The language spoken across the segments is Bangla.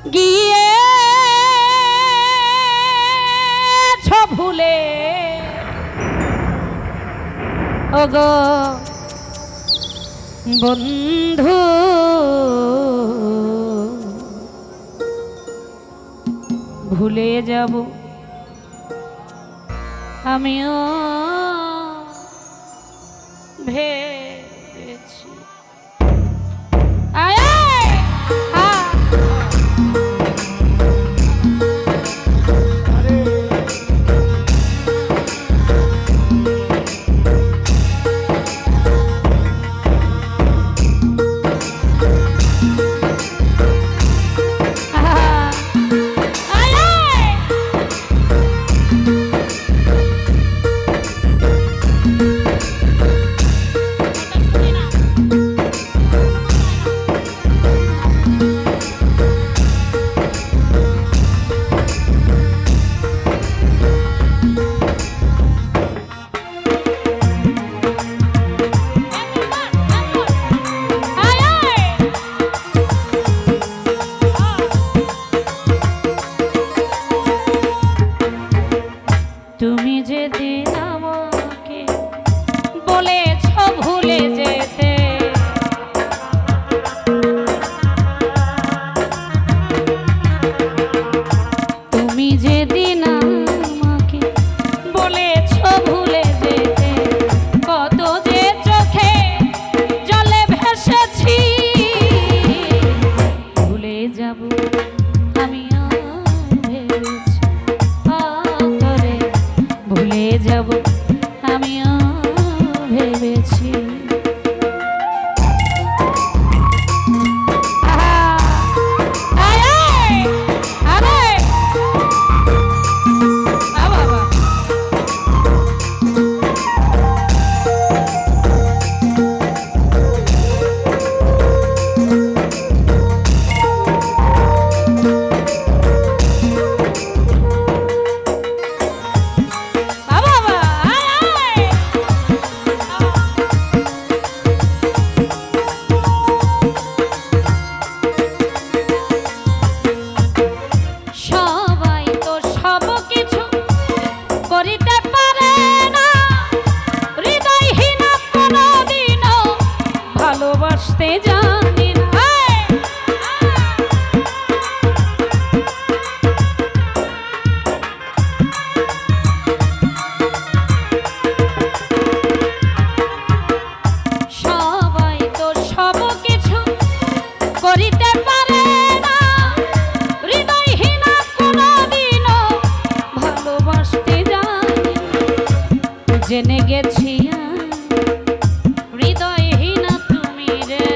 গিয়েছ ভুলে ওগো বন্ধু, ভুলে যাব আমিও ভেবেছি। আয় আয় হ্যাঁ তুমি যেদিন আমাকে বলেছ ভুলে যেতে, তুমি যেদিন আমাকে বলেছ ভুলে যেতে, কত যে চোখে জলে ভেসেছি, ভুলে যাব আমিও ভেবেছি, ভুলে যাব আমিও ভেবেছি। ভালোবাসতে জানি না, সবাই তো সব কিছু করিতে পারে না, হৃদয়হীনা কোনদিনও ভালোবাসতে জানি না, জেনে গেছি হৃদয়হীনা তুমি রে,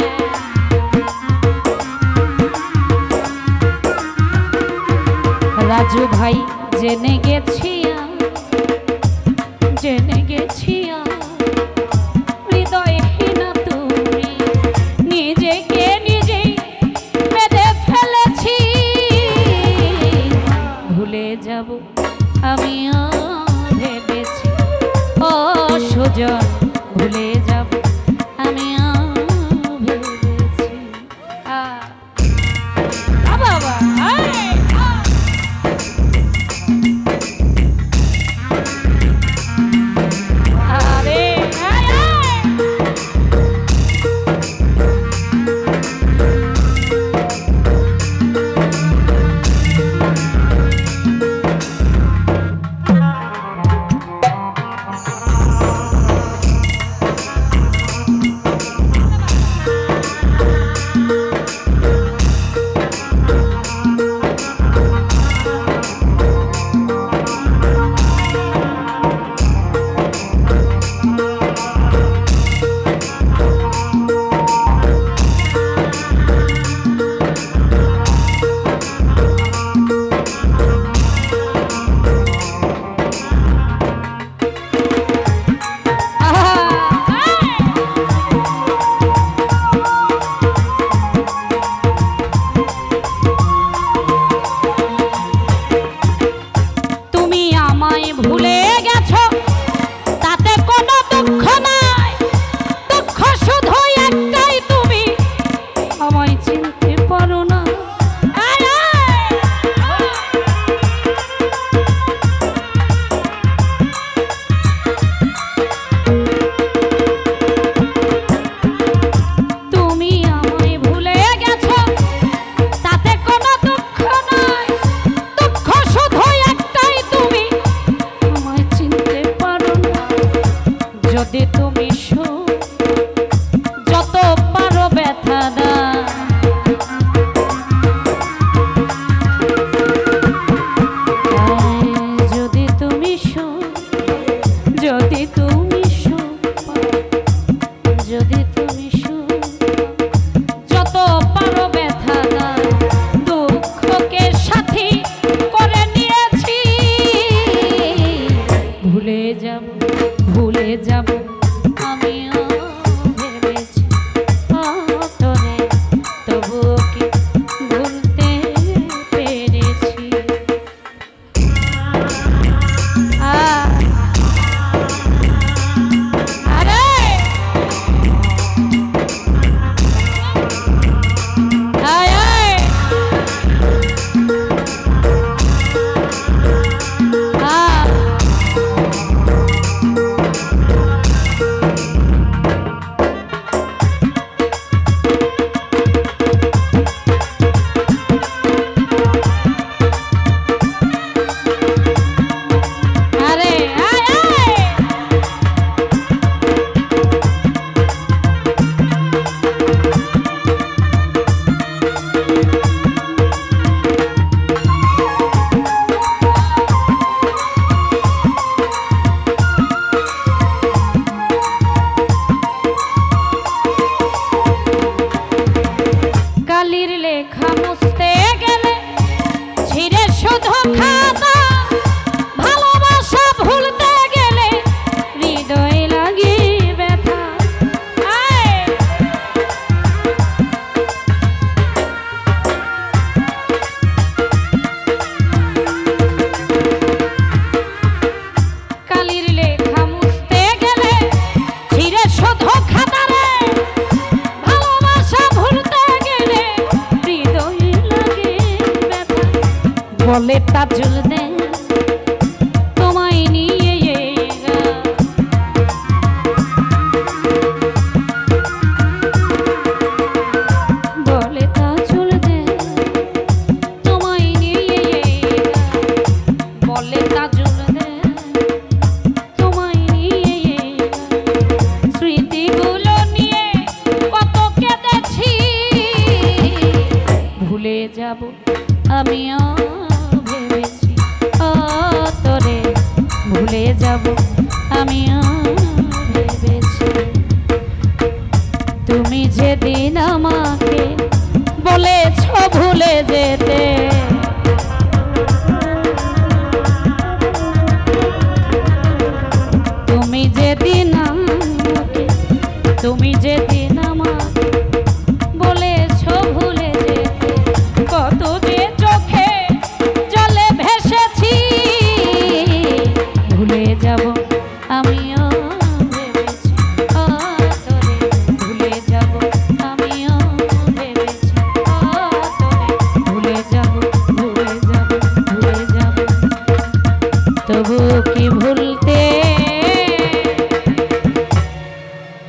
রাজু ভাই জেনে গেছি, জেনে গেছি হৃদয়হীনা তুমি, নিজেকে নিজেই বেঁধে ফেলেছি, ভুলে যাব আমিও ভেবেছি, ও সুজন ভুলে যাব আমিও ভেবেছি। বাবা লেখা মুছতে গেলে ছিঁড়ে শুধু খাতা, ভালোবাসা ভুলতে গেলে হৃদয় লাগে ব্যথা। কালির লেখা মুছতে গেলে ছিঁড়ে শুধু খাতা রে, ভালোবাসা ভুলতে গেলে হৃদয় লাগে ব্যথা। বলে তাজুল দে তোমায় নিয়ে বলে তাজুল দে তোমায় নিয়ে বলে তাজুল দে তোমায় নিয়ে স্মৃতিগুলো নিয়ে কত কেঁদেছি, ভুলে যাব আমিও ভেবেছি ও তোরে, ভুলে যাব আমিও ভেবেছি। তুমি যেদিন আমাকে বলেছ ভুলে যেতে, তুমি যেদিন আমাকে, তুমি যেদিন আমাকে বলেছ ভুলে যেতে, কত যে চোখে জলে ভেসেছি, ভুলে যাব আমিও ভেবেছি ও তোরে, ভুলে যাব আমিও ভেবেছি ও তোরে, ভুলে যাব ভুলে যাব ভুলে যাব, তবু কি ভুলতে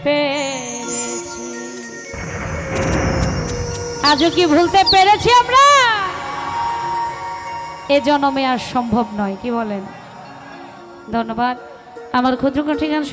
পেরেছি? আজও কি ভুলতে পেরেছি আমরা? এ জন্মে আর সম্ভব নয়, কি বলেন? ধন্যবাদ। আমার ক্ষুদ্র কণ্ঠী গান